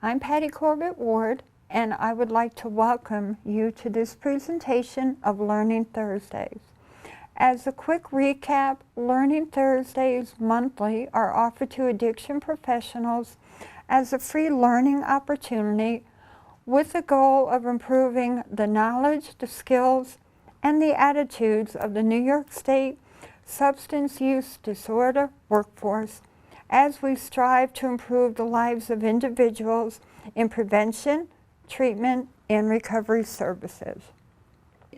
I'm Patty Corbett Ward, and I would like to welcome you to this presentation of Learning Thursdays. As a quick recap, Learning Thursdays monthly are offered to addiction professionals as a free learning opportunity with the goal of improving the knowledge, the skills, and the attitudes of the New York State substance use disorder workforce as we strive to improve the lives of individuals in prevention, treatment, and recovery services.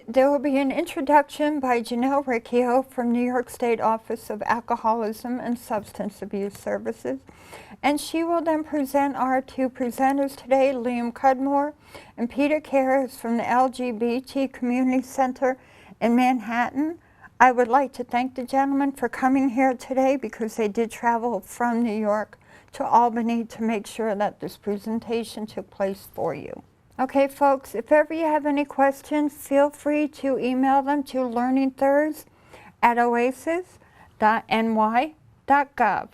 There will be an introduction by Janelle Riccio from New York State Office of Alcoholism and Substance Abuse Services, and she will then present our two presenters today, Liam Cudmore and Peter Karras from the LGBT Community Center in Manhattan. I would like to thank the gentlemen for coming here today because they did travel from New York to Albany to make sure that this presentation took place for you. Okay, folks, if ever you have any questions, feel free to email them to learningthurs@oasas.ny.gov.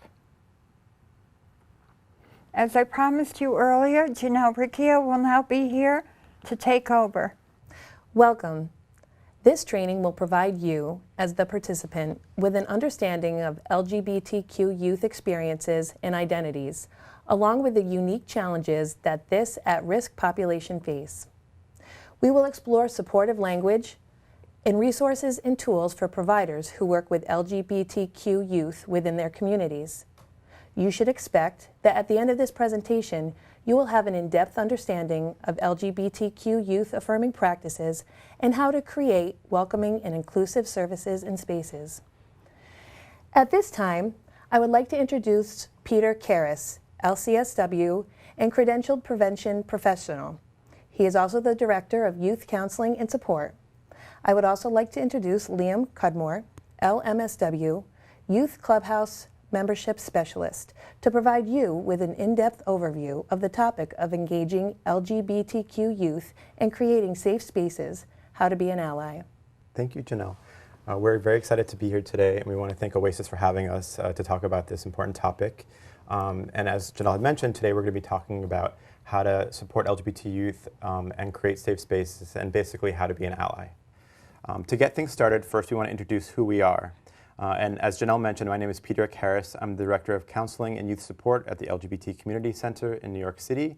As I promised you earlier, Janelle Riccio will now be here to take over. Welcome. This training will provide you, as the participant, with an understanding of LGBTQ youth experiences and identities, along with the unique challenges that this at-risk population face. We will explore supportive language and resources and tools for providers who work with LGBTQ youth within their communities. You should expect that at the end of this presentation, you will have an in-depth understanding of LGBTQ youth-affirming practices and how to create welcoming and inclusive services and spaces. At this time, I would like to introduce Peter Karras, LCSW, and Credentialed Prevention Professional. He is also the Director of Youth Counseling and Support. I would also like to introduce Liam Cudmore, LMSW, Youth Clubhouse Membership Specialist, to provide you with an in-depth overview of the topic of engaging LGBTQ youth and creating safe spaces, how to be an ally. Thank you, Janelle. We're very excited to be here today, and we want to thank OASAS for having us to talk about this important topic. And as Janelle had mentioned, today we're going to be talking about how to support LGBT youth and create safe spaces, and basically how to be an ally. To get things started, first we want to introduce who we are. And as Janelle mentioned, my name is Peter Karras. I'm the Director of Counseling and Youth Support at the LGBT Community Center in New York City.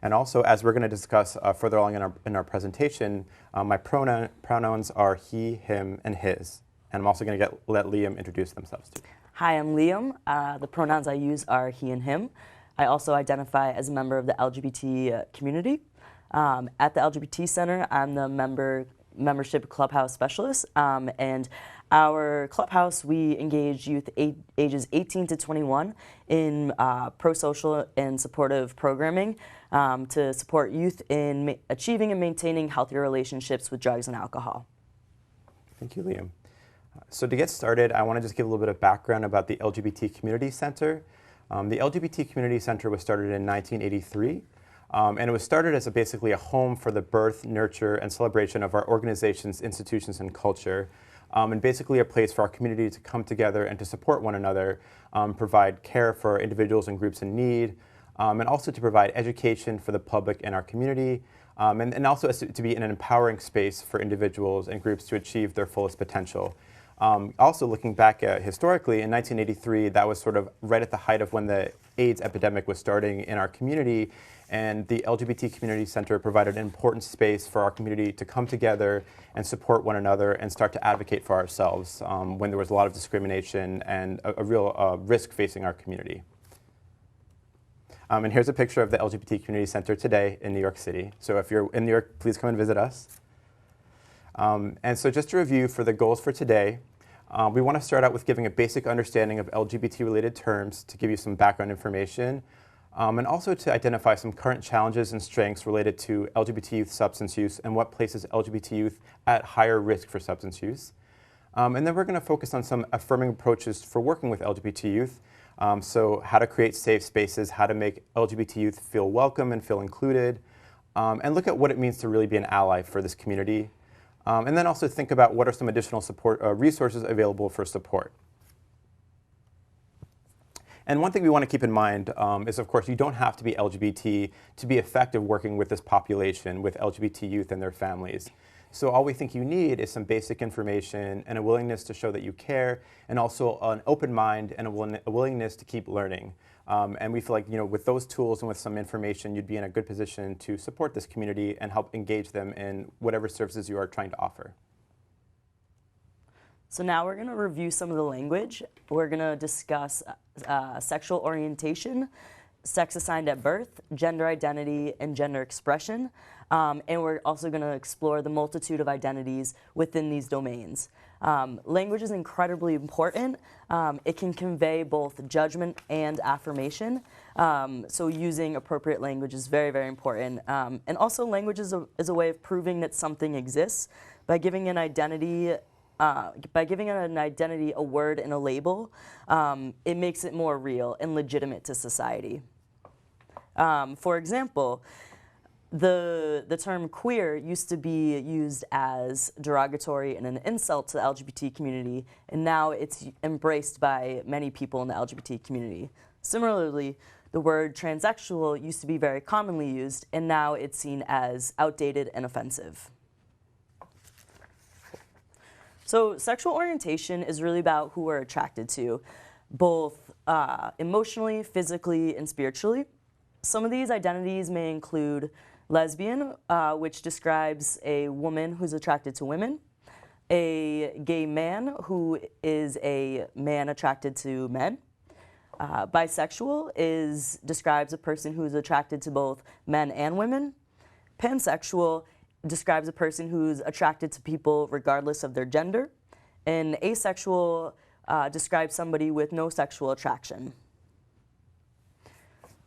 And also, as we're going to discuss further along in our presentation, my pronouns are he, him, and his. And I'm also going to let Liam introduce themselves too. Hi, I'm Liam. The pronouns I use are he and him. I also identify as a member of the LGBT community. At the LGBT Center, I'm the membership clubhouse specialist, and our clubhouse, we engage youth ages 18 to 21 in pro-social and supportive programming to support youth in achieving and maintaining healthier relationships with drugs and alcohol. Thank you, Liam. So to get started, I want to just give a little bit of background about the LGBT Community Center. The LGBT Community Center was started in 1983. And it was started as basically a home for the birth, nurture, and celebration of our organizations, institutions, and culture, and basically a place for our community to come together and to support one another, provide care for individuals and groups in need, and also to provide education for the public and our community, and also to be an empowering space for individuals and groups to achieve their fullest potential. Also looking back historically, in 1983, that was sort of right at the height of when the AIDS epidemic was starting in our community, and the LGBT Community Center provided an important space for our community to come together and support one another and start to advocate for ourselves when there was a lot of discrimination and a real risk facing our community. And here's a picture of the LGBT Community Center today in New York City. So if you're in New York, please come and visit us. And so just to review for the goals for today, we want to start out with giving a basic understanding of LGBT-related terms to give you some background information, and also to identify some current challenges and strengths related to LGBT youth substance use and what places LGBT youth at higher risk for substance use. And then we're going to focus on some affirming approaches for working with LGBT youth, so how to create safe spaces, how to make LGBT youth feel welcome and feel included, and look at what it means to really be an ally for this community. And then also think about what are some additional support resources available for support. And one thing we want to keep in mind is, of course, you don't have to be LGBT to be effective working with this population, with LGBT youth and their families. So all we think you need is some basic information and a willingness to show that you care, and also an open mind and a willingness to keep learning. And we feel like, with those tools and with some information, you'd be in a good position to support this community and help engage them in whatever services you are trying to offer. So now we're going to review some of the language. We're going to discuss sexual orientation, sex assigned at birth, gender identity, and gender expression. And we're also going to explore the multitude of identities within these domains. Language is incredibly important. It can convey both judgment and affirmation. So using appropriate language is very, very important. And also language is a way of proving that something exists. By giving an identity a word and a label, it makes it more real and legitimate to society. For example, the term queer used to be used as derogatory and an insult to the LGBT community, and now it's embraced by many people in the LGBT community. Similarly, the word transsexual used to be very commonly used, and now it's seen as outdated and offensive. So sexual orientation is really about who we're attracted to, both emotionally, physically, and spiritually. Some of these identities may include lesbian, which describes a woman who's attracted to women, a gay man who is a man attracted to men. Bisexual describes a person who is attracted to both men and women. Pansexual describes a person who's attracted to people regardless of their gender. And asexual describes somebody with no sexual attraction.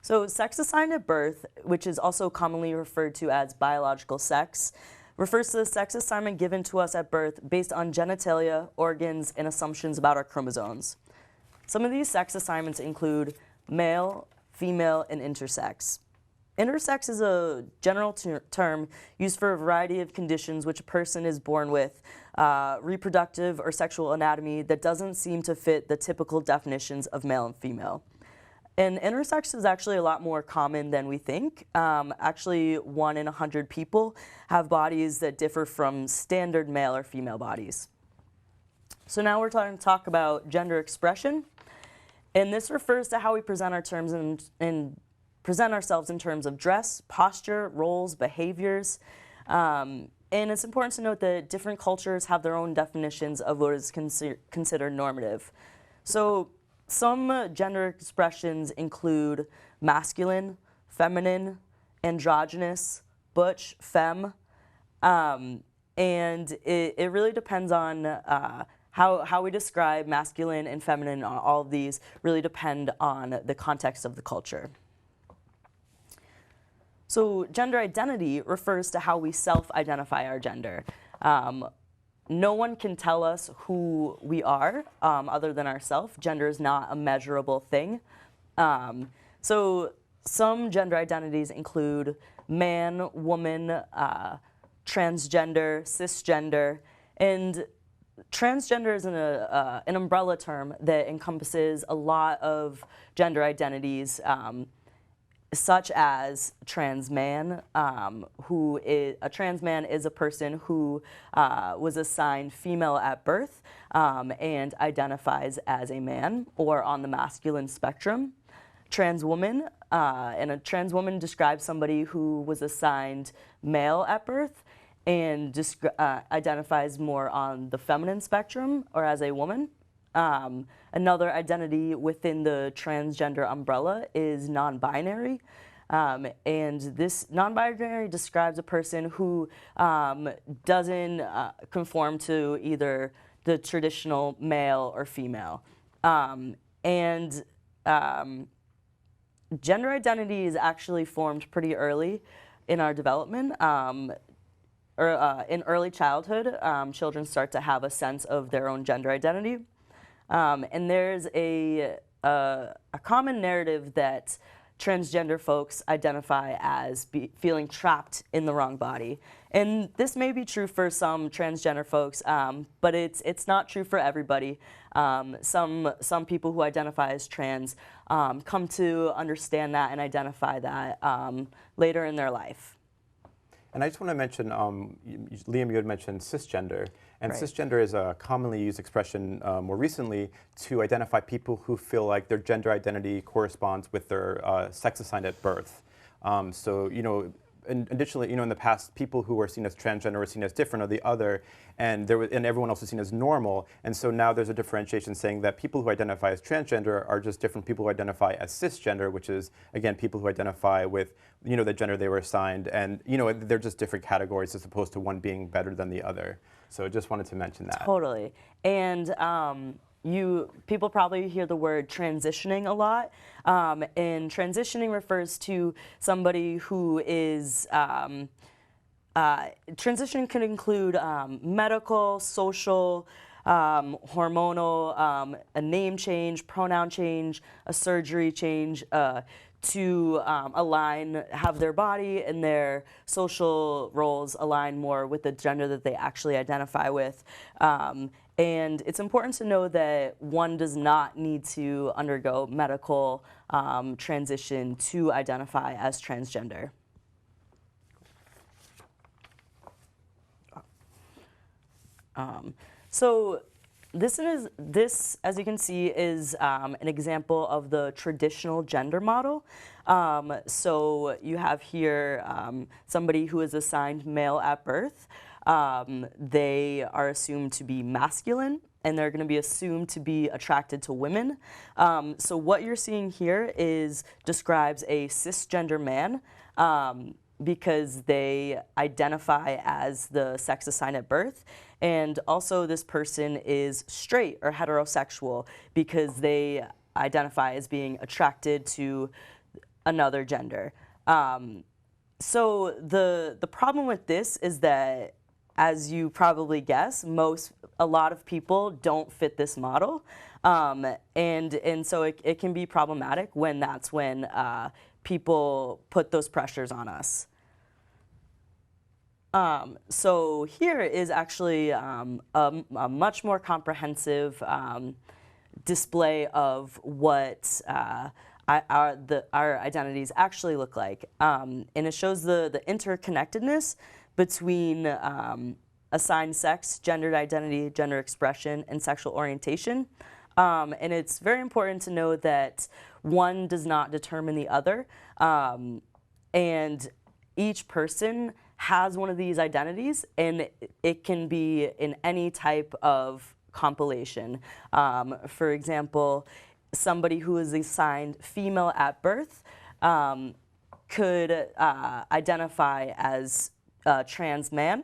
So sex assigned at birth, which is also commonly referred to as biological sex, refers to the sex assignment given to us at birth based on genitalia, organs, and assumptions about our chromosomes. Some of these sex assignments include male, female, and intersex. Intersex is a general term used for a variety of conditions which a person is born with, reproductive or sexual anatomy that doesn't seem to fit the typical definitions of male and female. And intersex is actually a lot more common than we think. Actually, 1 in 100 people have bodies that differ from standard male or female bodies. So now we're going to talk about gender expression. And this refers to how we present our terms and present ourselves in terms of dress, posture, roles, behaviors. And it's important to note that different cultures have their own definitions of what is considered normative. So some gender expressions include masculine, feminine, androgynous, butch, femme, and it really depends on how we describe masculine and feminine. All of these really depend on the context of the culture. So gender identity refers to how we self-identify our gender. No one can tell us who we are other than ourselves. Gender is not a measurable thing. So some gender identities include man, woman, transgender, cisgender, and transgender is an umbrella term that encompasses a lot of gender identities, such as trans man, a trans man is a person who was assigned female at birth and identifies as a man or on the masculine spectrum. Trans woman, and a trans woman describes somebody who was assigned male at birth and identifies more on the feminine spectrum or as a woman. Another identity within the transgender umbrella is non-binary. And this non-binary describes a person who doesn't conform to either the traditional male or female. Gender identity is actually formed pretty early in our development. In early childhood, children start to have a sense of their own gender identity. And there's a common narrative that transgender folks identify as feeling trapped in the wrong body. And this may be true for some transgender folks, but it's not true for everybody. Some people who identify as trans come to understand that and identify that later in their life. And I just want to mention, Liam, you had mentioned cisgender, and Right. cisgender is a commonly used expression more recently to identify people who feel like their gender identity corresponds with their sex assigned at birth. So, and additionally, in the past, people who were seen as transgender were seen as different or the other, and everyone else was seen as normal. And so now there's a differentiation saying that people who identify as transgender are just different people who identify as cisgender, which is, again, people who identify with, the gender they were assigned. And, they're just different categories as opposed to one being better than the other. So I just wanted to mention that. Totally. And people probably hear the word transitioning a lot, and transitioning refers to somebody who is transitioning could include medical, social, hormonal, a name change, pronoun change, a surgery change, to have their body and their social roles align more with the gender that they actually identify with. And it's important to know that one does not need to undergo medical transition to identify as transgender. So this, as you can see, is an example of the traditional gender model. So you have here somebody who is assigned male at birth. They are assumed to be masculine, and they're going to be assumed to be attracted to women. So what you're seeing here describes a cisgender man, because they identify as the sex assigned at birth. And also this person is straight or heterosexual because they identify as being attracted to another gender. So the problem with this is that, as you probably guess, a lot of people don't fit this model. And so it can be problematic when people put those pressures on us. So here is actually a much more comprehensive display of what our identities actually look like. And it shows the interconnectedness between assigned sex, gendered identity, gender expression, and sexual orientation. And it's very important to know that one does not determine the other. And each person has one of these identities, and it can be in any type of compilation. For example, somebody who is assigned female at birth could identify as a trans man,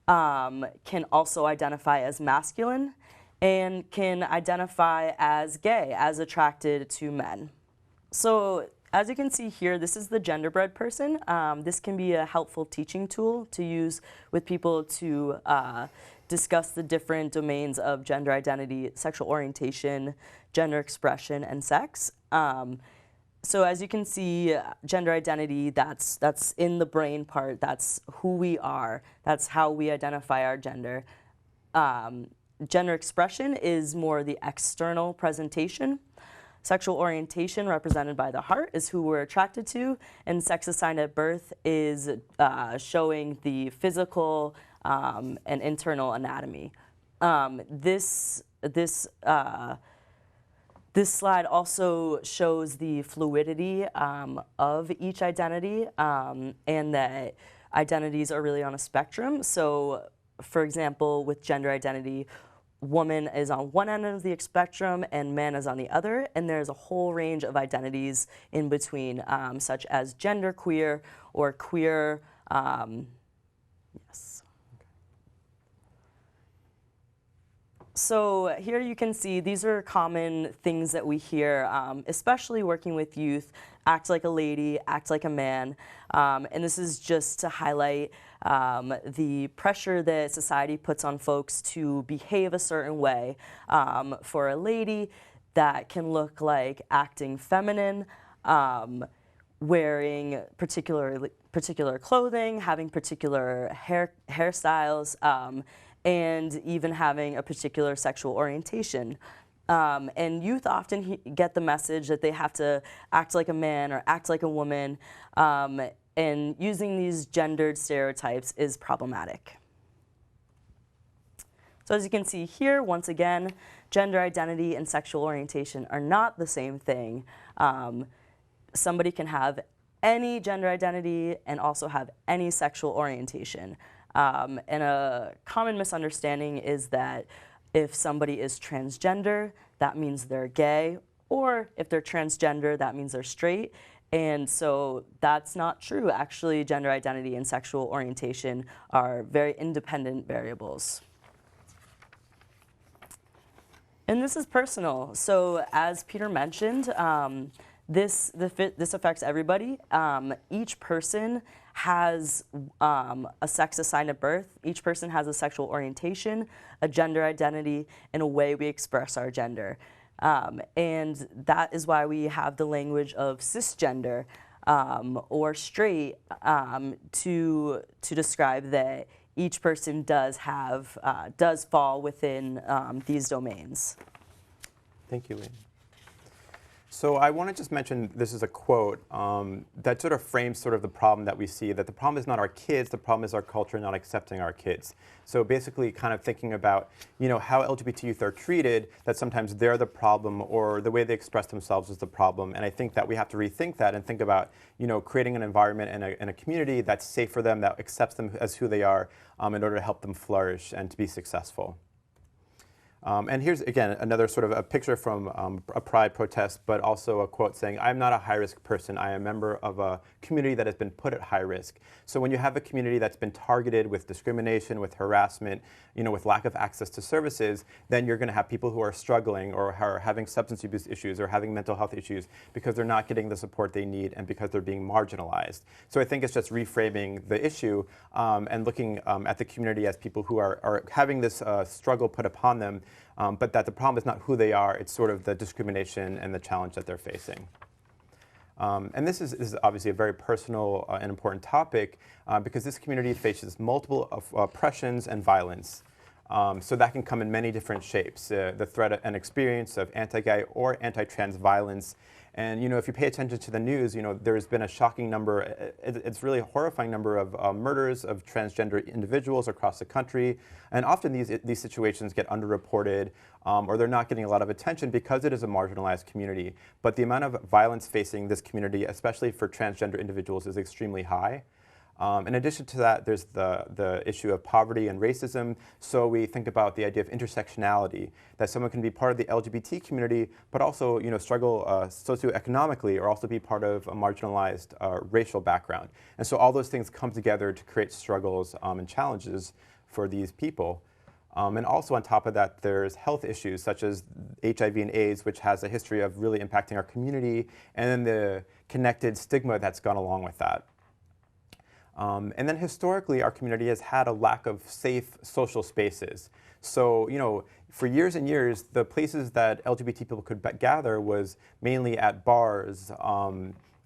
can also identify as masculine, and can identify as gay, as attracted to men. So as you can see here, this is the Genderbread person. This can be a helpful teaching tool to use with people to discuss the different domains of gender identity, sexual orientation, gender expression, and sex. So as you can see, gender identity, that's in the brain part. That's who we are. That's how we identify our gender. Gender expression is more the external presentation. Sexual orientation, represented by the heart, is who we're attracted to, and sex assigned at birth is showing the physical and internal anatomy. This slide also shows the fluidity of each identity, and that identities are really on a spectrum. So, for example, with gender identity, woman is on one end of the spectrum and man is on the other, and there's a whole range of identities in between, such as genderqueer or queer. Yes. So here you can see these are common things that we hear, especially working with youth: act like a lady, act like a man. And this is just to highlight the pressure that society puts on folks to behave a certain way. For a lady, that can look like acting feminine, wearing particular clothing, having particular hairstyles, and even having a particular sexual orientation. And youth often get the message that they have to act like a man or act like a woman, and using these gendered stereotypes is problematic. So as you can see here, once again, gender identity and sexual orientation are not the same thing. Somebody can have any gender identity and also have any sexual orientation. And a common misunderstanding is that if somebody is transgender, that means they're gay, or if they're transgender, that means they're straight. And so that's not true. Actually, gender identity and sexual orientation are very independent variables. And this is personal. So as Peter mentioned, this affects everybody. Each person has a sex assigned at birth. Each person has a sexual orientation, a gender identity, and a way we express our gender. And that is why we have the language of cisgender or straight to describe that each person does fall within these domains. Thank you, Lee. So I want to just mention, this is a quote that sort of frames sort of the problem that we see, that the problem is not our kids, the problem is our culture not accepting our kids. So basically kind of thinking about, how LGBT youth are treated, that sometimes they're the problem or the way they express themselves is the problem. And I think that we have to rethink that and think about, creating an environment and a community that's safe for them, that accepts them as who they are in order to help them flourish and to be successful. And here's, again, another sort of a picture from a pride protest, but also a quote saying, "I'm not a high-risk person. I am a member of a community that has been put at high risk." So when you have a community that's been targeted with discrimination, with harassment, with lack of access to services, then you're going to have people who are struggling or are having substance abuse issues or having mental health issues because they're not getting the support they need and because they're being marginalized. So I think it's just reframing the issue and looking at the community as people who are having this struggle put upon them, but that the problem is not who they are, it's sort of the discrimination and the challenge that they're facing. And this is obviously a very personal and important topic because this community faces multiple oppressions and violence. So that can come in many different shapes. The threat and experience of anti-gay or anti-trans violence. And if you pay attention to the news, there's been a shocking number, it's really a horrifying number of murders of transgender individuals across the country. And often these situations get underreported or they're not getting a lot of attention because it is a marginalized community. But the amount of violence facing this community, especially for transgender individuals, is extremely high. In addition to that, there's the issue of poverty and racism. So we think about the idea of intersectionality, that someone can be part of the LGBT community, but also struggle socioeconomically or also be part of a marginalized racial background. And so all those things come together to create struggles and challenges for these people. And also on top of that, there's health issues such as HIV and AIDS, which has a history of really impacting our community, and then the connected stigma that's gone along with that. And then historically, our community has had a lack of safe social spaces. So, for years and years, the places that LGBT people could gather was mainly at bars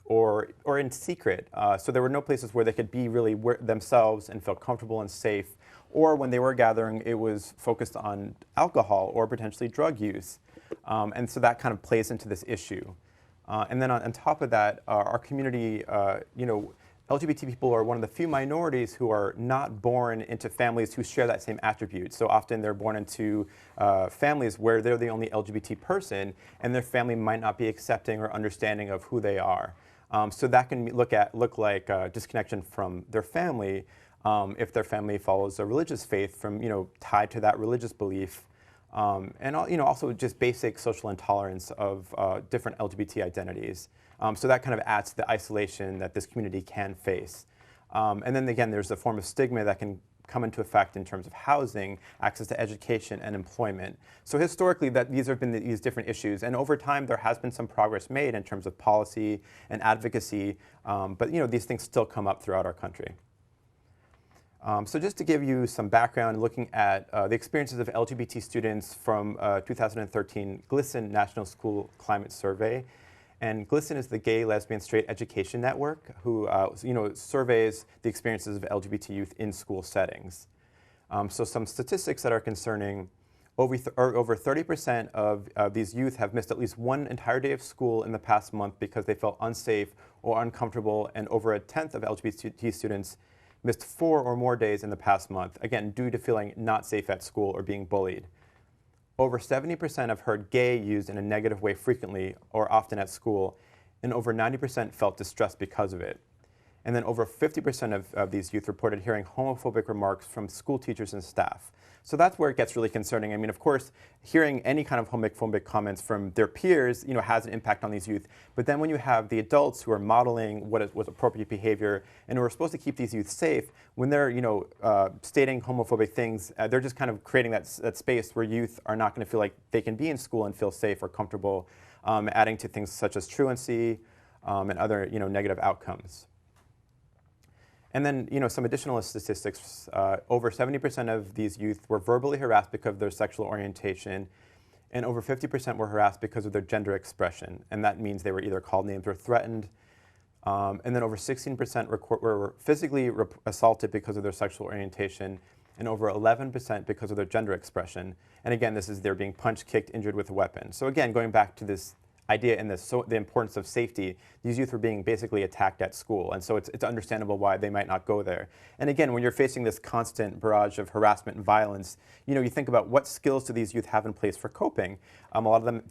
or in secret. So there were no places where they could be really themselves and feel comfortable and safe. Or when they were gathering, it was focused on alcohol or potentially drug use. And so that kind of plays into this issue. And then on top of that, our community, LGBT people are one of the few minorities who are not born into families who share that same attribute. So often they're born into families where they're the only LGBT person and their family might not be accepting or understanding of who they are. So that can look like disconnection from their family if their family follows a religious faith from, tied to that religious belief. And also just basic social intolerance of different LGBT identities. So that kind of adds to the isolation that this community can face. And then again, there's a form of stigma that can come into effect in terms of housing, access to education, and employment. So historically, these have been these different issues. And over time, there has been some progress made in terms of policy and advocacy. But these things still come up throughout our country. So just to give you some background, looking at the experiences of LGBT students from 2013 GLSEN National School Climate Survey. And GLSEN is the Gay, Lesbian, Straight Education Network, who surveys the experiences of LGBT youth in school settings. So some statistics that are concerning: Over 30% of these youth have missed at least one entire day of school in the past month because they felt unsafe or uncomfortable, and over a tenth of LGBT students missed 4 or more days in the past month, again, due to feeling not safe at school or being bullied. Over 70% have heard gay used in a negative way frequently or often at school, and over 90% felt distressed because of it. And then over 50% of these youth reported hearing homophobic remarks from school teachers and staff. So that's where it gets really concerning. I mean, of course, hearing any kind of homophobic comments from their peers, has an impact on these youth. But then when you have the adults who are modeling what was appropriate behavior and who are supposed to keep these youth safe, when they're, stating homophobic things, they're just kind of creating that space where youth are not going to feel like they can be in school and feel safe or comfortable, adding to things such as truancy and other, negative outcomes. And then, some additional statistics, over 70% of these youth were verbally harassed because of their sexual orientation, and over 50% were harassed because of their gender expression. And that means they were either called names or threatened. And then over 16% were physically assaulted because of their sexual orientation, and over 11% because of their gender expression. And again, this is they're being punched, kicked, injured with a weapon. So again, going back to this idea and the importance of safety, these youth were being basically attacked at school, and so it's understandable why they might not go there. And again, when you're facing this constant barrage of harassment and violence, you think about what skills do these youth have in place for coping. A lot of them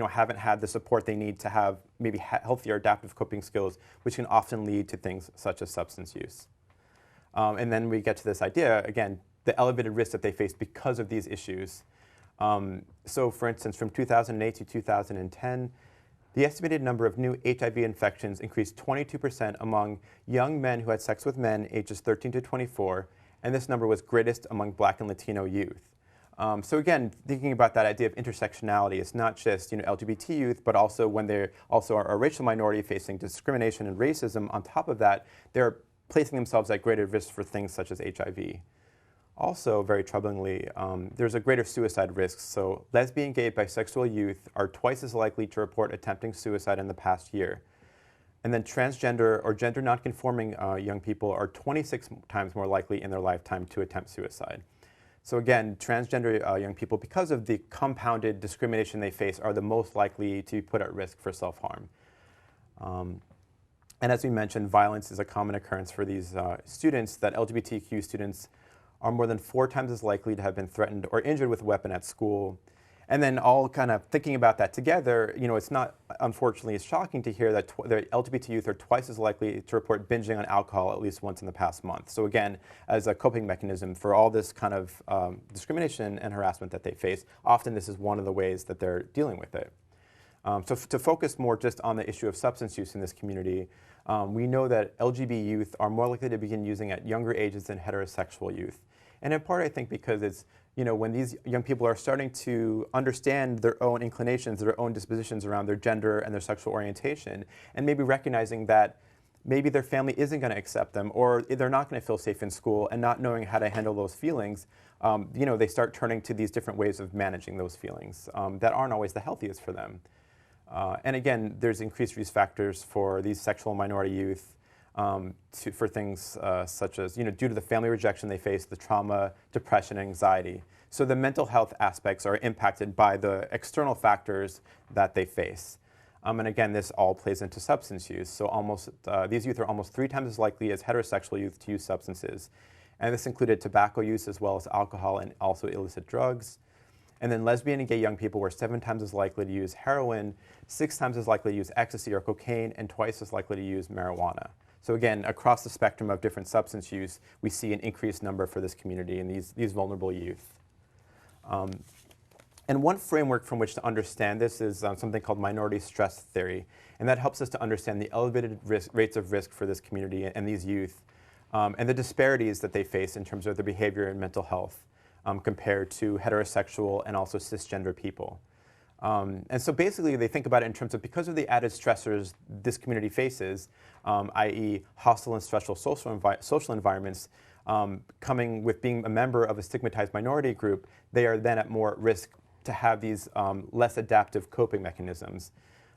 haven't had the support they need to have maybe healthier adaptive coping skills, which can often lead to things such as substance use. And then we get to this idea again, the elevated risk that they face because of these issues. So, for instance, from 2008 to 2010. The estimated number of new HIV infections increased 22% among young men who had sex with men ages 13 to 24, and this number was greatest among Black and Latino youth. So again, thinking about that idea of intersectionality, it's not just LGBT youth, but also when they also are a racial minority facing discrimination and racism. On top of that, they're placing themselves at greater risk for things such as HIV. Also, very troublingly, there's a greater suicide risk. So lesbian, gay, bisexual youth are twice as likely to report attempting suicide in the past year. And then transgender or gender nonconforming young people are 26 times more likely in their lifetime to attempt suicide. So again, transgender young people, because of the compounded discrimination they face, are the most likely to be put at risk for self-harm. And as we mentioned, violence is a common occurrence for these students, that LGBTQ students are more than 4 times as likely to have been threatened or injured with a weapon at school. And then all kind of thinking about that together, it's not, unfortunately, it's shocking to hear that the LGBT youth are twice as likely to report binging on alcohol at least once in the past month. So again, as a coping mechanism for all this kind of discrimination and harassment that they face, often this is one of the ways that they're dealing with it. So to focus more just on the issue of substance use in this community, we know that LGBT youth are more likely to begin using at younger ages than heterosexual youth. And in part, I think because it's, when these young people are starting to understand their own inclinations, their own dispositions around their gender and their sexual orientation, and maybe recognizing that maybe their family isn't going to accept them, or they're not going to feel safe in school, and not knowing how to handle those feelings, they start turning to these different ways of managing those feelings that aren't always the healthiest for them. And again, there's increased risk factors for these sexual minority youth for things such as, due to the family rejection they face, the trauma, depression, anxiety. So the mental health aspects are impacted by the external factors that they face. And again, this all plays into substance use. So these youth are almost 3 times as likely as heterosexual youth to use substances. And this included tobacco use as well as alcohol and also illicit drugs. And then lesbian and gay young people were 7 times as likely to use heroin, 6 times as likely to use ecstasy or cocaine, and twice as likely to use marijuana. So again, across the spectrum of different substance use, we see an increased number for this community and these vulnerable youth. And one framework from which to understand this is something called minority stress theory. And that helps us to understand the elevated rates of risk for this community and these youth, and the disparities that they face in terms of their behavior and mental health compared to heterosexual and also cisgender people. And so basically they think about it in terms of, because of the added stressors this community faces, i.e. hostile and stressful social environments, coming with being a member of a stigmatized minority group, they are then at more risk to have these less adaptive coping mechanisms.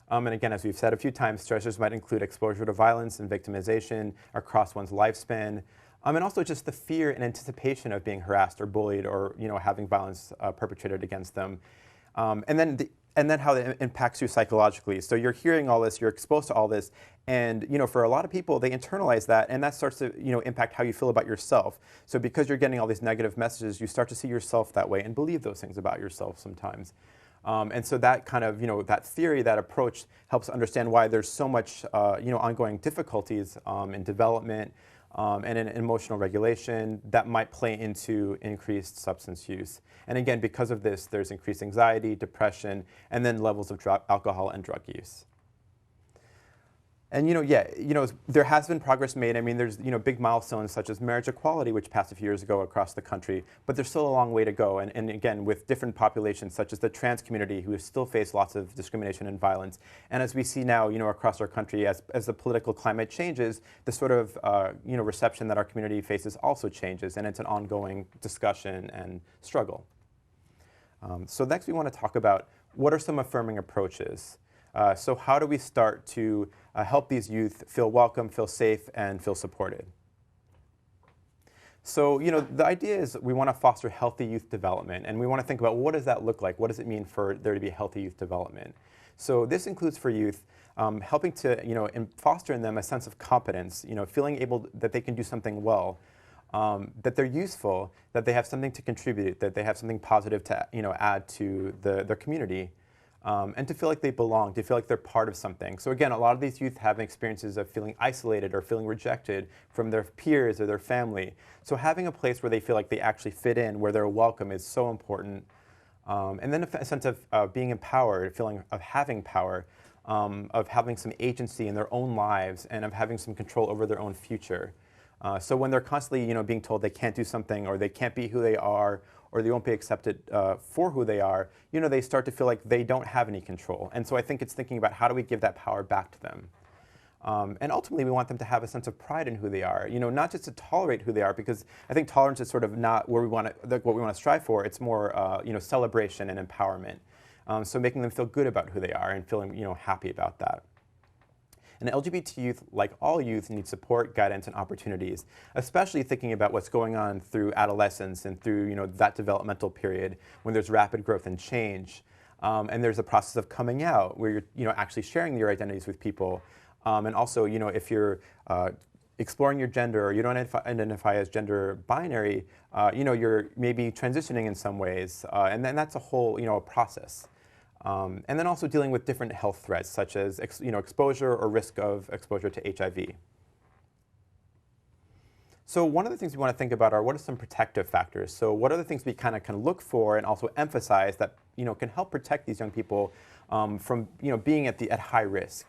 And again, as we've said a few times, stressors might include exposure to violence and victimization across one's lifespan, And also just the fear and anticipation of being harassed or bullied or having violence perpetrated against them. And then how it impacts you psychologically. So you're hearing all this, you're exposed to all this, and for a lot of people, they internalize that, and that starts to impact how you feel about yourself. So because you're getting all these negative messages, you start to see yourself that way and believe those things about yourself sometimes. And so that kind of that theory, that approach helps understand why there's so much ongoing difficulties in development and in emotional regulation that might play into increased substance use. And again, because of this, there's increased anxiety, depression, and then levels of alcohol and drug use. And there has been progress made. I mean, there's big milestones such as marriage equality, which passed a few years ago across the country, but there's still a long way to go. And again, with different populations such as the trans community, who still face lots of discrimination and violence. And as we see now, across our country, as the political climate changes, the sort of reception that our community faces also changes, and it's an ongoing discussion and struggle. So next, we want to talk about what are some affirming approaches. So how do we start to help these youth feel welcome, feel safe, and feel supported? So, the idea is we want to foster healthy youth development, and we want to think about what does that look like? What does it mean for there to be healthy youth development? So this includes for youth helping to, foster in them a sense of competence, feeling able that they can do something well, that they're useful, that they have something to contribute, that they have something positive to, add to their community. And to feel like they belong, to feel like they're part of something. So again, a lot of these youth have experiences of feeling isolated or feeling rejected from their peers or their family. So having a place where they feel like they actually fit in, where they're welcome, is so important. And then a sense of being empowered, a feeling of having power, of having some agency in their own lives, and of having some control over their own future. So when they're constantly being told they can't do something, or they can't be who they are, or they won't be accepted for who they are, they start to feel like they don't have any control. And so I think it's thinking about how do we give that power back to them. And ultimately, we want them to have a sense of pride in who they are, not just to tolerate who they are, because I think tolerance is sort of not where we want to, what we want to strive for. It's more, celebration and empowerment. So making them feel good about who they are and feeling, happy about that. And LGBT youth, like all youth, need support, guidance, and opportunities, especially thinking about what's going on through adolescence and through that developmental period when there's rapid growth and change. And there's a process of coming out where you're actually sharing your identities with people. And also, if you're exploring your gender or you don't identify as gender binary, you're maybe transitioning in some ways. And then that's a whole, process. And then also dealing with different health threats, such as exposure or risk of exposure to HIV. So one of the things we want to think about are what are some protective factors. So what are the things we kind of can look for and also emphasize that can help protect these young people from being at high risk.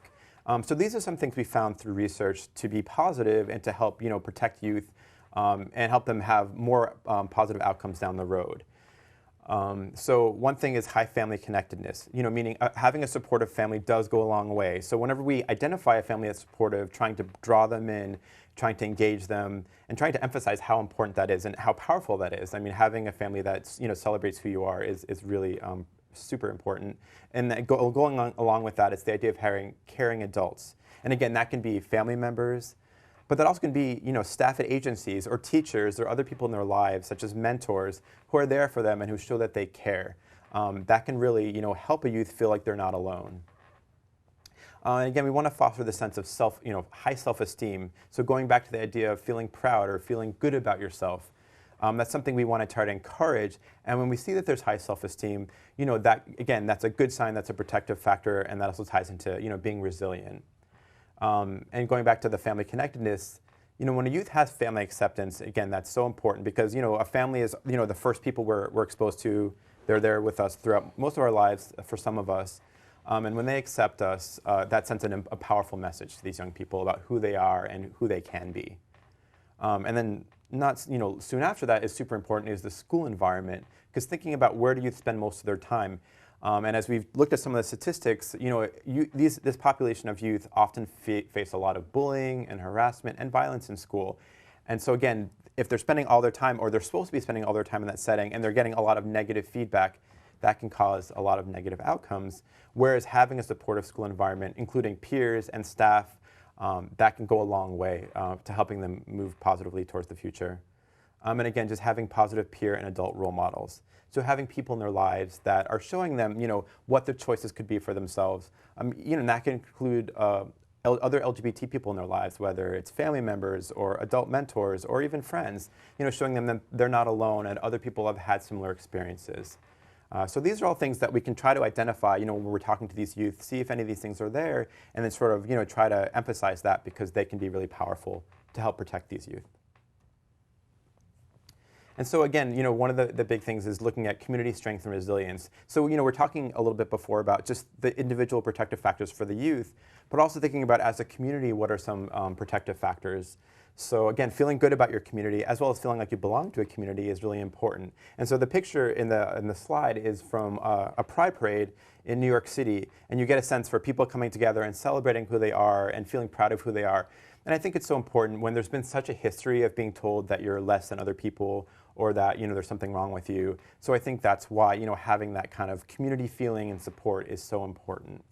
So these are some things we found through research to be positive and to help protect youth and help them have more positive outcomes down the road. So one thing is high family connectedness, meaning having a supportive family does go a long way. So whenever we identify a family that's supportive, trying to draw them in, trying to engage them, and trying to emphasize how important that is and how powerful that is. I mean, having a family that celebrates who you are is really super important. And going along with that is the idea of having caring adults. And again, that can be family members, but that also can be, staff at agencies or teachers or other people in their lives, such as mentors, who are there for them and who show that they care. That can really, help a youth feel like they're not alone. And again, we want to foster the sense of high self-esteem. So going back to the idea of feeling proud or feeling good about yourself, that's something we want to try to encourage. And when we see that there's high self-esteem, that again, that's a good sign. That's a protective factor, and that also ties into, being resilient. And going back to the family connectedness, when a youth has family acceptance, again, that's so important because, a family is, the first people we're exposed to. They're there with us throughout most of our lives, for some of us. And when they accept us, that sends a powerful message to these young people about who they are and who they can be. And then soon after that is super important is the school environment, because thinking about where do youth spend most of their time. And as we've looked at some of the statistics, this population of youth often face a lot of bullying and harassment and violence in school. And so again, if they're spending all their time, or they're supposed to be spending all their time in that setting, and they're getting a lot of negative feedback, that can cause a lot of negative outcomes. Whereas having a supportive school environment, including peers and staff, that can go a long way to helping them move positively towards the future. And again, just having positive peer and adult role models. So having people in their lives that are showing them, what their choices could be for themselves. And that can include other LGBT people in their lives, whether it's family members or adult mentors or even friends, showing them that they're not alone and other people have had similar experiences. So these are all things that we can try to identify, when we're talking to these youth, see if any of these things are there, and then sort of, try to emphasize that because they can be really powerful to help protect these youth. And so again, one of the big things is looking at community strength and resilience. So, we're talking a little bit before about just the individual protective factors for the youth, but also thinking about as a community, what are some protective factors? So again, feeling good about your community as well as feeling like you belong to a community is really important. And so the picture in the slide is from a pride parade in New York City, and you get a sense for people coming together and celebrating who they are and feeling proud of who they are. And I think it's so important when there's been such a history of being told that you're less than other people or that there's something wrong with you. So I think that's why having that kind of community feeling and support is so important.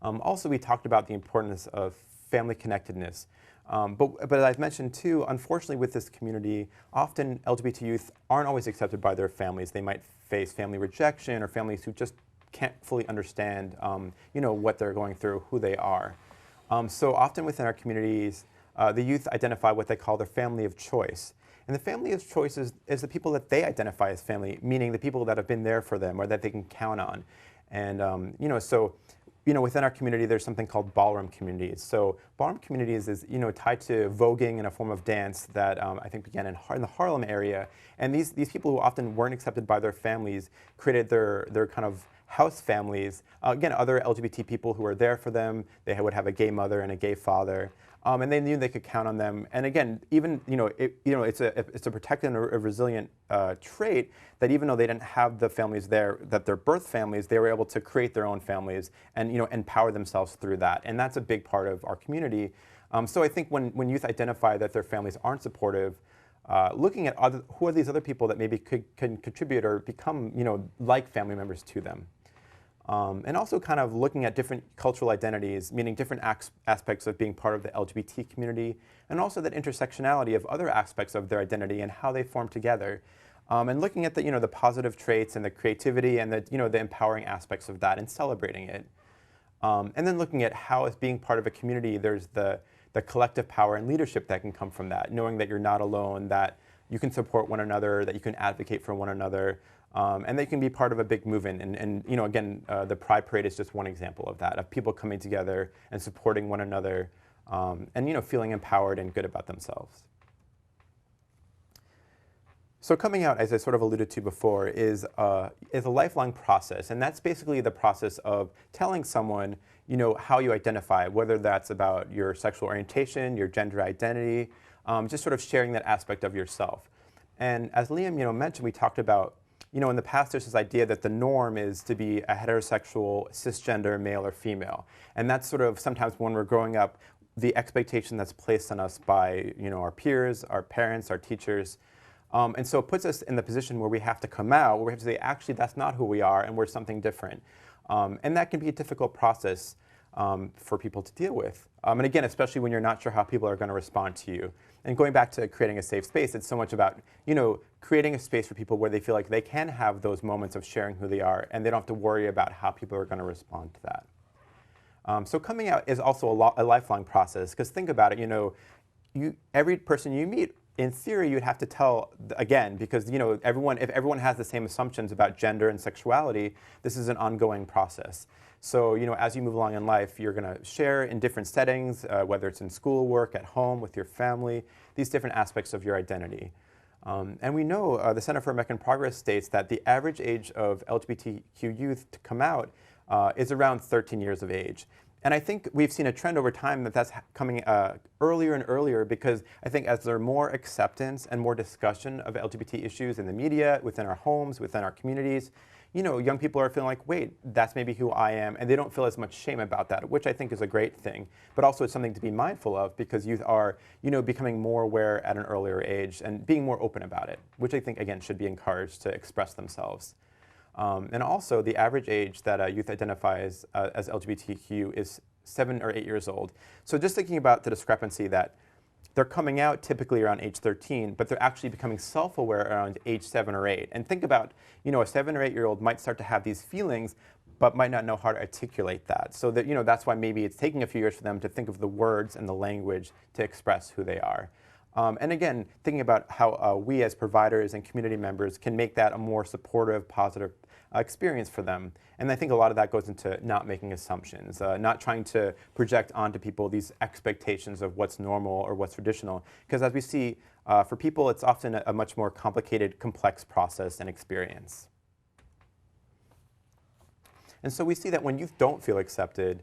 Also, we talked about the importance of family connectedness. But as I've mentioned too, unfortunately with this community, often LGBT youth aren't always accepted by their families. They might face family rejection or families who just can't fully understand what they're going through, who they are. So often within our communities, the youth identify what they call their family of choice. And the family of choice is the people that they identify as family, meaning the people that have been there for them or that they can count on. And within our community, there's something called ballroom communities. So ballroom communities is tied to voguing and a form of dance that I think began in the Harlem area. And these people who often weren't accepted by their families created their kind of house families. Again, other LGBT people who were there for them. They would have a gay mother and a gay father. And they knew they could count on them. And again, even it's a protected and a resilient trait that even though they didn't have the families there, that their birth families, they were able to create their own families and empower themselves through that. And that's a big part of our community. So I think when youth identify that their families aren't supportive, looking at who are these other people that maybe can contribute or become like family members to them. And also kind of looking at different cultural identities, meaning different aspects of being part of the LGBT community, and also that intersectionality of other aspects of their identity and how they form together. And looking at the positive traits and the creativity and the empowering aspects of that and celebrating it. And then looking at how as being part of a community, there's the collective power and leadership that can come from that, knowing that you're not alone, that you can support one another, that you can advocate for one another. And they can be part of a big movement. And again, the Pride Parade is just one example of that, of people coming together and supporting one another and feeling empowered and good about themselves. So coming out, as I sort of alluded to before, is a lifelong process. And that's basically the process of telling someone how you identify, whether that's about your sexual orientation, your gender identity, just sort of sharing that aspect of yourself. And as Liam mentioned, we talked about in the past, there's this idea that the norm is to be a heterosexual, cisgender, male or female. And that's sort of sometimes when we're growing up, the expectation that's placed on us by, our peers, our parents, our teachers. And so it puts us in the position where we have to come out, where we have to say, actually, that's not who we are, and we're something different. And that can be a difficult process for people to deal with. And again, especially when you're not sure how people are going to respond to you. And going back to creating a safe space, it's so much about, creating a space for people where they feel like they can have those moments of sharing who they are, and they don't have to worry about how people are going to respond to that. So coming out is also a lifelong process, because think about it, every person you meet, in theory, you'd have to tell again, because if everyone has the same assumptions about gender and sexuality, this is an ongoing process. So as you move along in life, you're going to share in different settings, whether it's in school, work, at home, with your family, these different aspects of your identity. And we know the Center for American Progress states that the average age of LGBTQ youth to come out is around 13 years of age. And I think we've seen a trend over time that that's coming earlier and earlier, because I think as there's more acceptance and more discussion of LGBT issues in the media, within our homes, within our communities, young people are feeling like, wait, that's maybe who I am, and they don't feel as much shame about that, which I think is a great thing. But also it's something to be mindful of, because youth are, becoming more aware at an earlier age and being more open about it, which I think, again, should be encouraged to express themselves. And also, the average age that youth identifies as LGBTQ is 7 or 8 years old. So just thinking about the discrepancy that they're coming out typically around age 13, but they're actually becoming self-aware around age 7 or 8. And think about, a 7 or 8-year-old might start to have these feelings, but might not know how to articulate that. So that, that's why maybe it's taking a few years for them to think of the words and the language to express who they are. And again, thinking about how we as providers and community members can make that a more supportive, positive experience for them. And I think a lot of that goes into not making assumptions, not trying to project onto people these expectations of what's normal or what's traditional. Because as we see, for people, it's often a much more complicated, complex process and experience. And so we see that when youth don't feel accepted,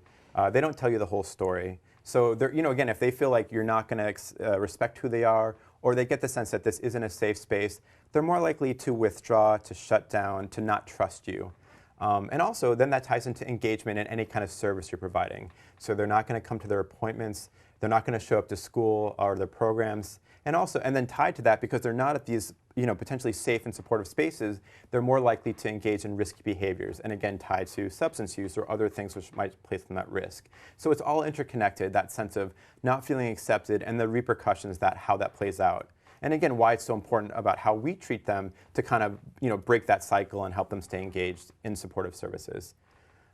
they don't tell you the whole story. So they're, again, if they feel like you're not going to respect who they are, or they get the sense that this isn't a safe space, they're more likely to withdraw, to shut down, to not trust you. And also, then that ties into engagement in any kind of service you're providing. So they're not going to come to their appointments, they're not going to show up to school or their programs. And then tied to that, because they're not at these potentially safe and supportive spaces, they're more likely to engage in risky behaviors, and again tied to substance use or other things which might place them at risk. So it's all interconnected, that sense of not feeling accepted and the repercussions how that plays out. And again, why it's so important about how we treat them to kind of break that cycle and help them stay engaged in supportive services.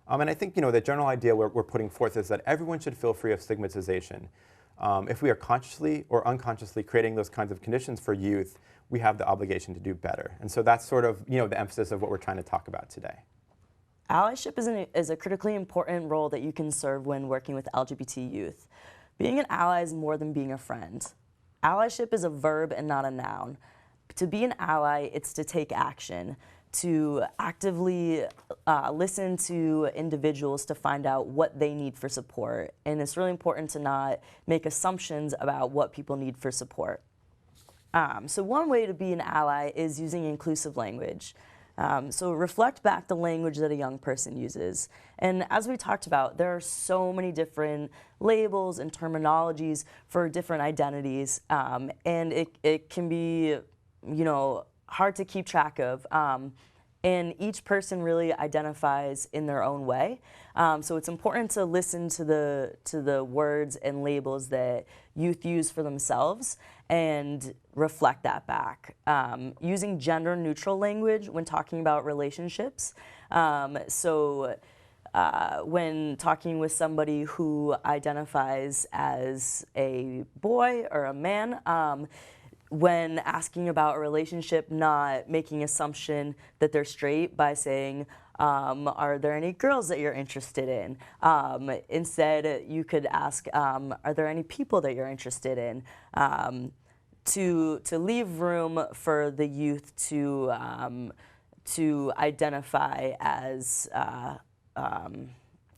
And I think the general idea we're putting forth is that everyone should feel free of stigmatization. If we are consciously or unconsciously creating those kinds of conditions for youth, we have the obligation to do better. And so that's sort of the emphasis of what we're trying to talk about today. Allyship is a critically important role that you can serve when working with LGBT youth. Being an ally is more than being a friend. Allyship is a verb and not a noun. To be an ally, it's to take action, to actively listen to individuals to find out what they need for support. And it's really important to not make assumptions about what people need for support. So one way to be an ally is using inclusive language. So reflect back the language that a young person uses. And as we talked about, there are so many different labels and terminologies for different identities, and it can be, hard to keep track of. And each person really identifies in their own way. So it's important to listen to the words and labels that youth use for themselves and reflect that back. Using gender-neutral language when talking about relationships. When talking with somebody who identifies as a boy or a man, when asking about a relationship, not making assumption that they're straight by saying, are there any girls that you're interested in? Instead, you could ask, are there any people that you're interested in? To leave room for the youth to identify as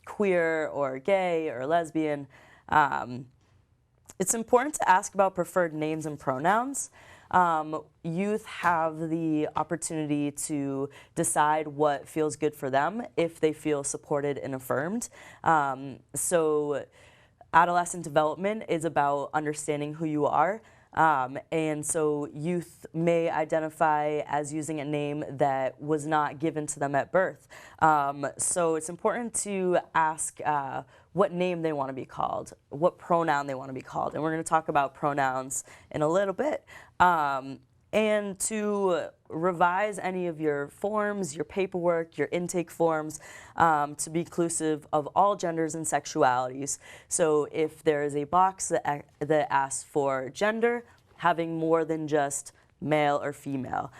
queer or gay or lesbian. It's important to ask about preferred names and pronouns. Youth have the opportunity to decide what feels good for them if they feel supported and affirmed. So adolescent development is about understanding who you are. And so youth may identify as using a name that was not given to them at birth. So it's important to ask what name they want to be called, what pronoun they want to be called. And we're going to talk about pronouns in a little bit. And to revise any of your forms, your paperwork, your intake forms, to be inclusive of all genders and sexualities. So if there is a box that asks for gender, having more than just male or female.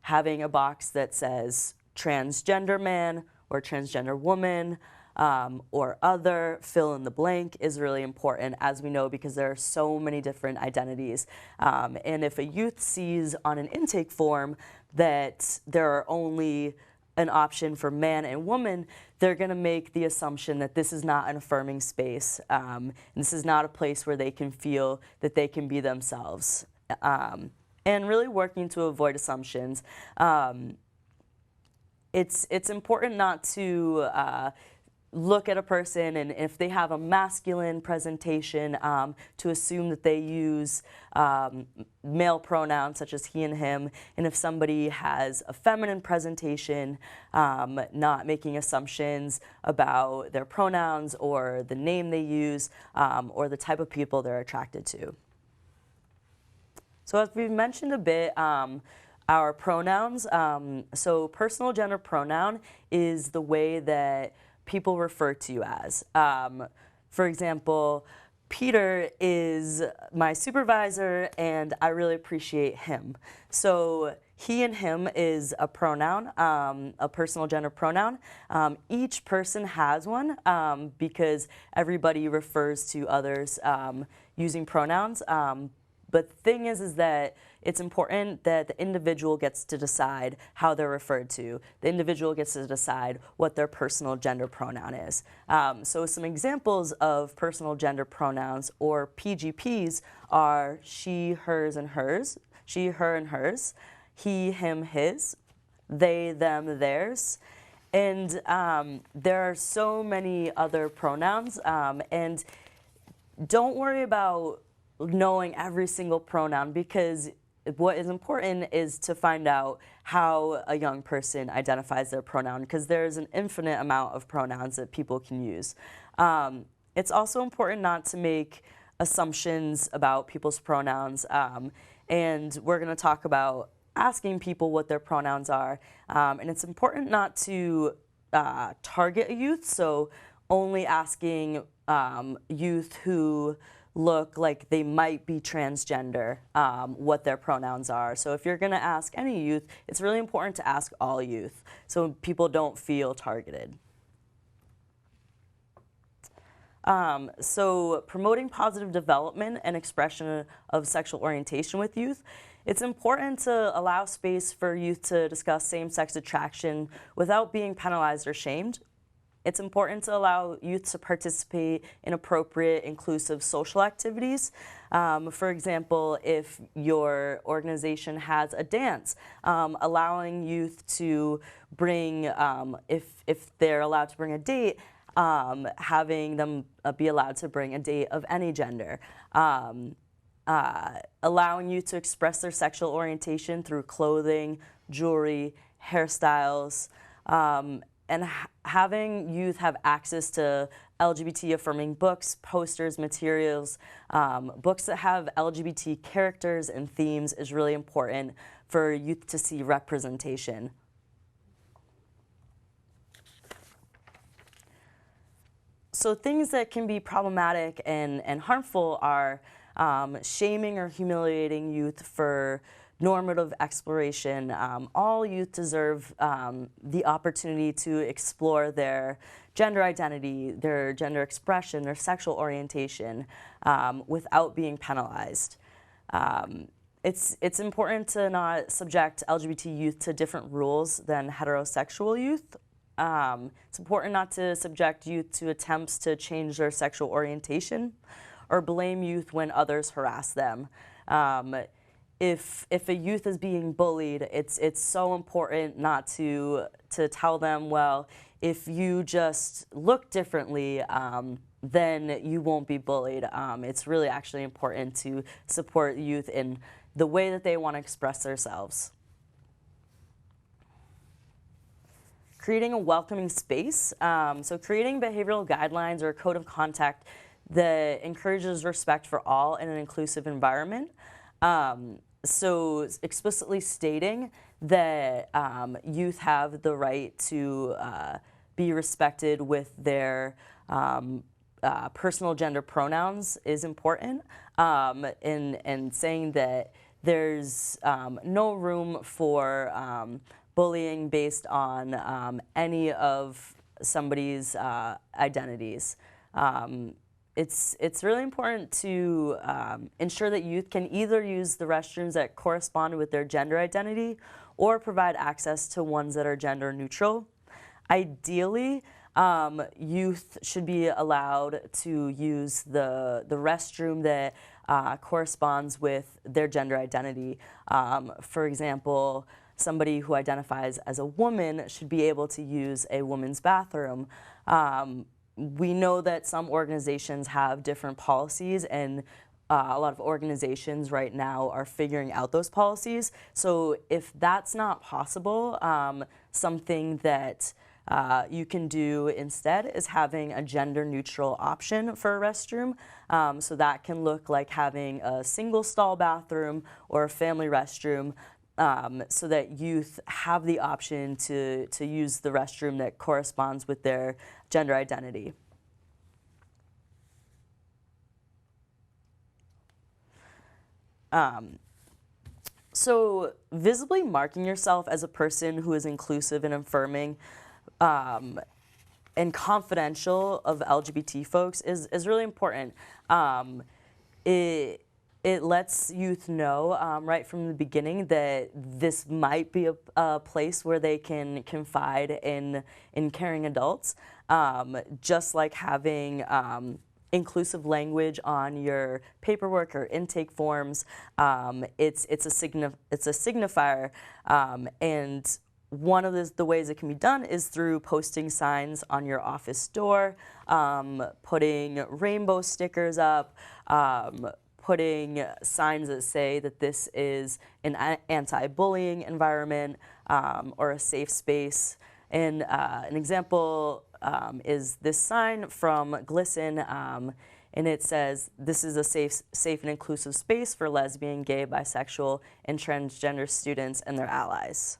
Having a box that says transgender man or transgender woman, or other, fill in the blank is really important, as we know, because there are so many different identities. And if a youth sees on an intake form that there are only an option for man and woman, they're going to make the assumption that this is not an affirming space. And this is not a place where they can feel that they can be themselves. And really working to avoid assumptions. It's important not to look at a person, and if they have a masculine presentation, to assume that they use male pronouns such as he and him, and if somebody has a feminine presentation, not making assumptions about their pronouns or the name they use or the type of people they're attracted to. So as we've mentioned a bit, our pronouns, so personal gender pronoun is the way that people refer to you as. For example, Peter is my supervisor and I really appreciate him. So he and him is a pronoun, a personal gender pronoun. Each person has one because everybody refers to others using pronouns. But the thing is that it's important that the individual gets to decide how they're referred to. The individual gets to decide what their personal gender pronoun is. So some examples of personal gender pronouns, or PGPs, are she, hers, and hers, she, her, and hers, he, him, his, they, them, theirs. And there are so many other pronouns, and don't worry about knowing every single pronoun, because what is important is to find out how a young person identifies their pronoun, because there's an infinite amount of pronouns that people can use. It's also important not to make assumptions about people's pronouns, and we're going to talk about asking people what their pronouns are. And it's important not to target a youth, so only asking youth who look like they might be transgender, what their pronouns are. So if you're going to ask any youth, it's really important to ask all youth so people don't feel targeted. So promoting positive development and expression of sexual orientation with youth. It's important to allow space for youth to discuss same-sex attraction without being penalized or shamed. It's important to allow youth to participate in appropriate, inclusive social activities. For example, if your organization has a dance, allowing youth to bring, if they're allowed to bring a date, having them be allowed to bring a date of any gender. Allowing youth to express their sexual orientation through clothing, jewelry, hairstyles, and having youth have access to LGBT-affirming books, posters, materials, books that have LGBT characters and themes is really important for youth to see representation. So things that can be problematic and harmful are shaming or humiliating youth for normative exploration. All youth deserve the opportunity to explore their gender identity, their gender expression, their sexual orientation without being penalized. It's important to not subject LGBT youth to different rules than heterosexual youth. It's important not to subject youth to attempts to change their sexual orientation or blame youth when others harass them. If a youth is being bullied, it's so important not to tell them, well, if you just look differently, then you won't be bullied. It's really actually important to support youth in the way that they want to express themselves. Creating a welcoming space. So creating behavioral guidelines or a code of conduct that encourages respect for all in an inclusive environment. So explicitly stating that youth have the right to be respected with their personal gender pronouns is important, and saying that there's no room for bullying based on any of somebody's identities. It's really important to ensure that youth can either use the restrooms that correspond with their gender identity or provide access to ones that are gender neutral. Ideally, youth should be allowed to use the restroom that corresponds with their gender identity. For example, somebody who identifies as a woman should be able to use a woman's bathroom. We know that some organizations have different policies, and a lot of organizations right now are figuring out those policies. So if that's not possible, something that you can do instead is having a gender-neutral option for a restroom. So that can look like having a single stall bathroom or a family restroom, so that youth have the option to use the restroom that corresponds with their gender identity. So visibly marking yourself as a person who is inclusive and affirming and confidential of LGBT folks is really important. It lets youth know right from the beginning that this might be a place where they can confide in caring adults, just like having inclusive language on your paperwork or intake forms. It's a signifier, and one of the ways it can be done is through posting signs on your office door, putting rainbow stickers up, putting signs that say that this is an anti-bullying environment or a safe space. And an example is this sign from GLSEN, and it says, "This is a safe and inclusive space for lesbian, gay, bisexual, and transgender students and their allies."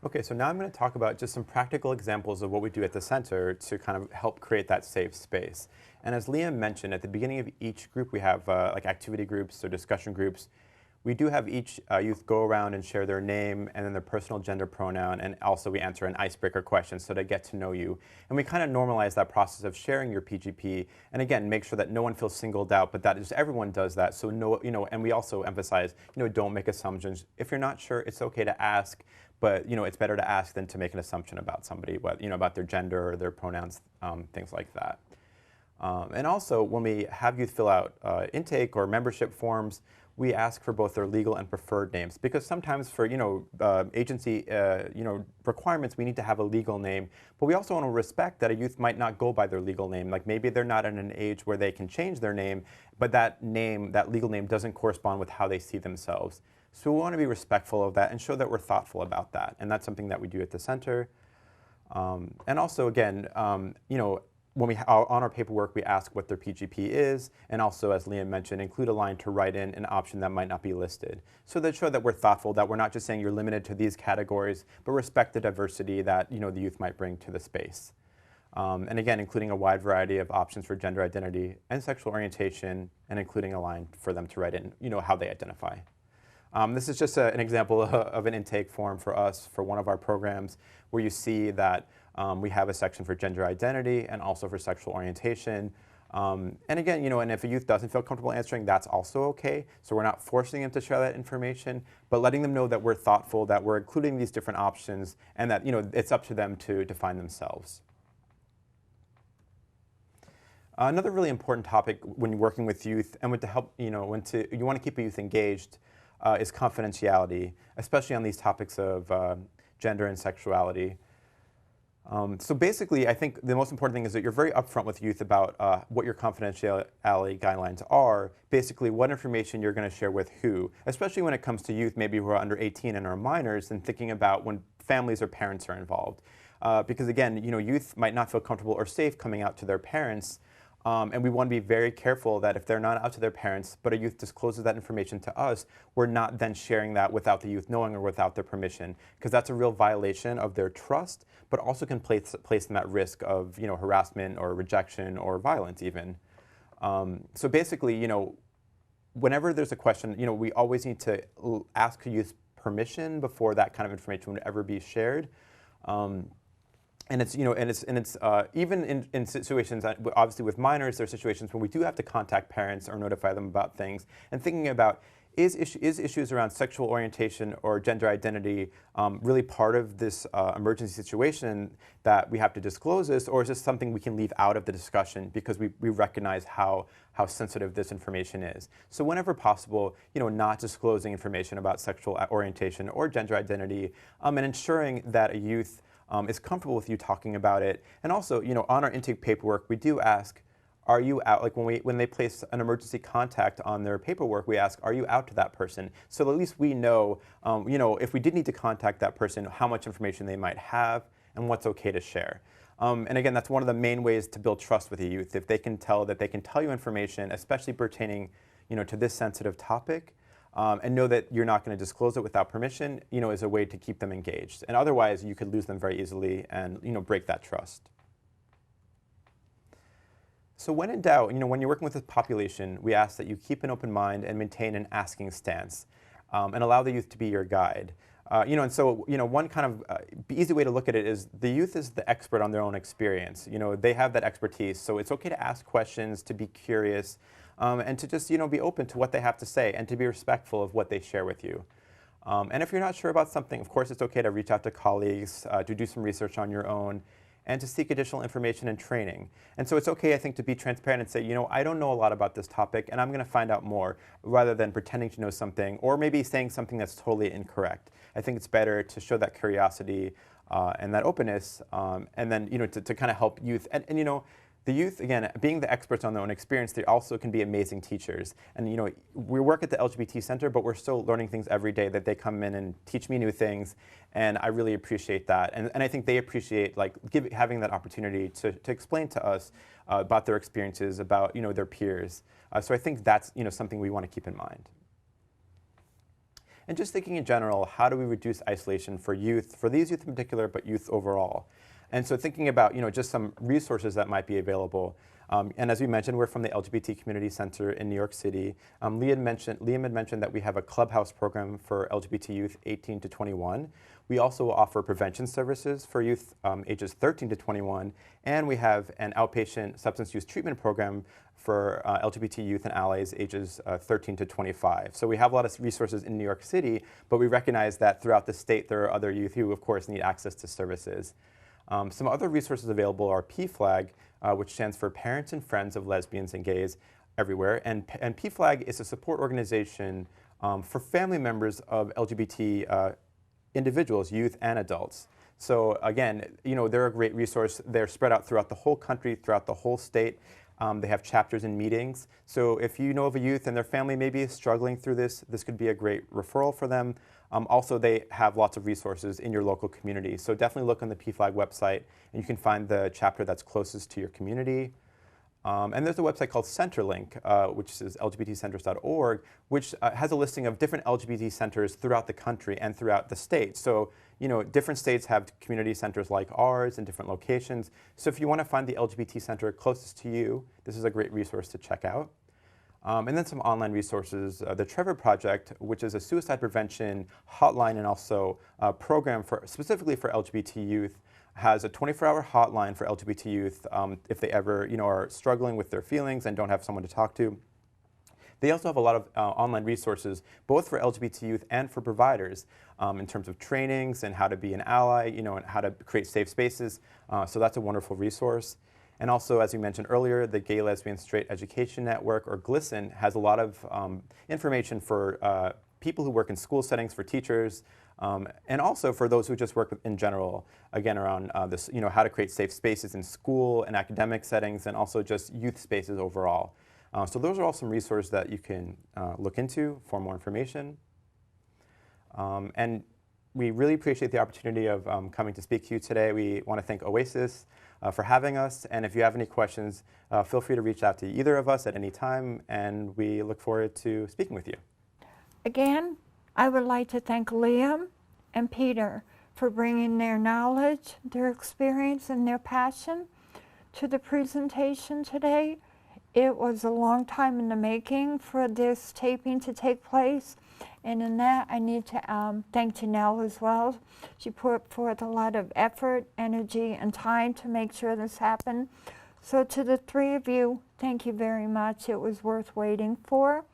Okay, so now I'm going to talk about just some practical examples of what we do at the center to kind of help create that safe space. And as Liam mentioned, at the beginning of each group, we have like activity groups or discussion groups. We do have each youth go around and share their name and then their personal gender pronoun, and also we answer an icebreaker question so they get to know you. And we kind of normalize that process of sharing your PGP, and again, make sure that no one feels singled out, but that just everyone does that. So no, and we also emphasize, don't make assumptions. If you're not sure, it's okay to ask, but it's better to ask than to make an assumption about somebody, about their gender or their pronouns, things like that. And also, when we have youth fill out intake or membership forms, we ask for both their legal and preferred names, because sometimes for agency requirements, we need to have a legal name, but we also want to respect that a youth might not go by their legal name. Like maybe they're not in an age where they can change their name, but that legal name doesn't correspond with how they see themselves. So we want to be respectful of that and show that we're thoughtful about that, and that's something that we do at the center. And also, again, when on our paperwork, we ask what their PGP is, and also, as Liam mentioned, include a line to write in an option that might not be listed. So that show that we're thoughtful, that we're not just saying you're limited to these categories, but respect the diversity that the youth might bring to the space. And again, including a wide variety of options for gender identity and sexual orientation, and including a line for them to write in, how they identify. This is just an example of an intake form for us for one of our programs, where you see that we have a section for gender identity and also for sexual orientation. And again, and if a youth doesn't feel comfortable answering, that's also okay. So we're not forcing them to share that information, but letting them know that we're thoughtful, that we're including these different options, and that it's up to them to define themselves. Another really important topic when working with youth and to help, you want to keep a youth engaged, is confidentiality, especially on these topics of gender and sexuality. So basically, I think the most important thing is that you're very upfront with youth about what your confidentiality guidelines are, basically what information you're going to share with who, especially when it comes to youth maybe who are under 18 and are minors, and thinking about when families or parents are involved. Because again, youth might not feel comfortable or safe coming out to their parents, and we want to be very careful that if they're not out to their parents, but a youth discloses that information to us, we're not then sharing that without the youth knowing or without their permission, because that's a real violation of their trust, but also can place them at risk of harassment or rejection or violence even. So basically, whenever there's a question, we always need to ask a youth's permission before that kind of information would ever be shared. And it's even in situations, obviously with minors, there are situations when we do have to contact parents or notify them about things, and thinking about is issues around sexual orientation or gender identity really part of this emergency situation that we have to disclose this, or is this something we can leave out of the discussion because we recognize how sensitive this information is? So whenever possible, not disclosing information about sexual orientation or gender identity, and ensuring that a youth is comfortable with you talking about it. And also, on our intake paperwork, we do ask, are you out? Like when they place an emergency contact on their paperwork, we ask, are you out to that person? So at least we know, if we did need to contact that person, how much information they might have and what's okay to share. And again, that's one of the main ways to build trust with a youth. If they can tell that they can tell you information, especially pertaining, to this sensitive topic, and know that you're not going to disclose it without permission, is a way to keep them engaged. And otherwise, you could lose them very easily and, break that trust. So when in doubt, when you're working with this population, we ask that you keep an open mind and maintain an asking stance, and allow the youth to be your guide. And so, one kind of easy way to look at it is the youth is the expert on their own experience. They have that expertise, so it's okay to ask questions, to be curious, and to just, be open to what they have to say and to be respectful of what they share with you. And if you're not sure about something, of course, it's okay to reach out to colleagues, to do some research on your own, and to seek additional information and training. And so it's okay, I think, to be transparent and say, I don't know a lot about this topic, and I'm going to find out more, rather than pretending to know something, or maybe saying something that's totally incorrect. I think it's better to show that curiosity and that openness, and then, to kind of help youth. And the youth, again, being the experts on their own experience, they also can be amazing teachers. And we work at the LGBT Center, but we're still learning things every day, that they come in and teach me new things, and I really appreciate that. And I think they appreciate having that opportunity to explain to us about their experiences, about their peers. So I think that's something we want to keep in mind. And just thinking in general, how do we reduce isolation for youth, for these youth in particular, but youth overall? And so thinking about, just some resources that might be available. And as we mentioned, we're from the LGBT Community Center in New York City. Liam had mentioned that we have a clubhouse program for LGBT youth 18 to 21. We also offer prevention services for youth ages 13 to 21. And we have an outpatient substance use treatment program for LGBT youth and allies ages 13 to 25. So we have a lot of resources in New York City, but we recognize that throughout the state there are other youth who, of course, need access to services. Some other resources available are PFLAG, which stands for Parents and Friends of Lesbians and Gays Everywhere. And PFLAG is a support organization for family members of LGBT individuals, youth and adults. So again, they're a great resource. They're spread out throughout the whole country, throughout the whole state. They have chapters and meetings. So if you know of a youth and their family maybe is struggling through this could be a great referral for them. Also, they have lots of resources in your local community. So definitely look on the PFLAG website, and you can find the chapter that's closest to your community. And there's a website called Centerlink, which is lgbtcenters.org, which has a listing of different LGBT centers throughout the country and throughout the state. So, different states have community centers like ours in different locations. So if you want to find the LGBT center closest to you, this is a great resource to check out. And then some online resources. The Trevor Project, which is a suicide prevention hotline and also a program specifically for LGBT youth, has a 24-hour hotline for LGBT youth if they ever are struggling with their feelings and don't have someone to talk to. They also have a lot of online resources, both for LGBT youth and for providers, in terms of trainings and how to be an ally, and how to create safe spaces. So that's a wonderful resource. And also, as we mentioned earlier, the Gay, Lesbian, Straight Education Network, or GLSEN, has a lot of information for people who work in school settings, for teachers, and also for those who just work in general, again, around this, how to create safe spaces in school and academic settings, and also just youth spaces overall. So those are all some resources that you can look into for more information. And we really appreciate the opportunity of coming to speak to you today. We want to thank OASAS for having us, and if you have any questions, feel free to reach out to either of us at any time, and we look forward to speaking with you. Again, I would like to thank Liam and Peter for bringing their knowledge, their experience, and their passion to the presentation today. It was a long time in the making for this taping to take place. And in that, I need to thank Janelle as well. She put forth a lot of effort, energy, and time to make sure this happened. So to the three of you, thank you very much. It was worth waiting for.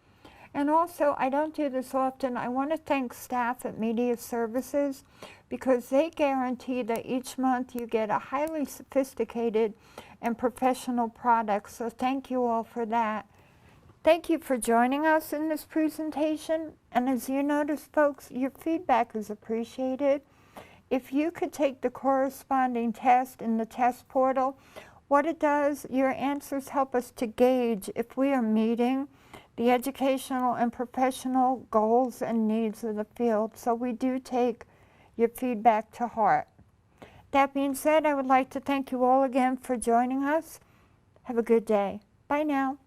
And also, I don't do this often, I want to thank staff at Media Services because they guarantee that each month you get a highly sophisticated and professional product. So thank you all for that. Thank you for joining us in this presentation. And as you notice, folks, your feedback is appreciated. If you could take the corresponding test in the test portal, what it does, your answers help us to gauge if we are meeting the educational and professional goals and needs of the field. So we do take your feedback to heart. That being said, I would like to thank you all again for joining us. Have a good day. Bye now.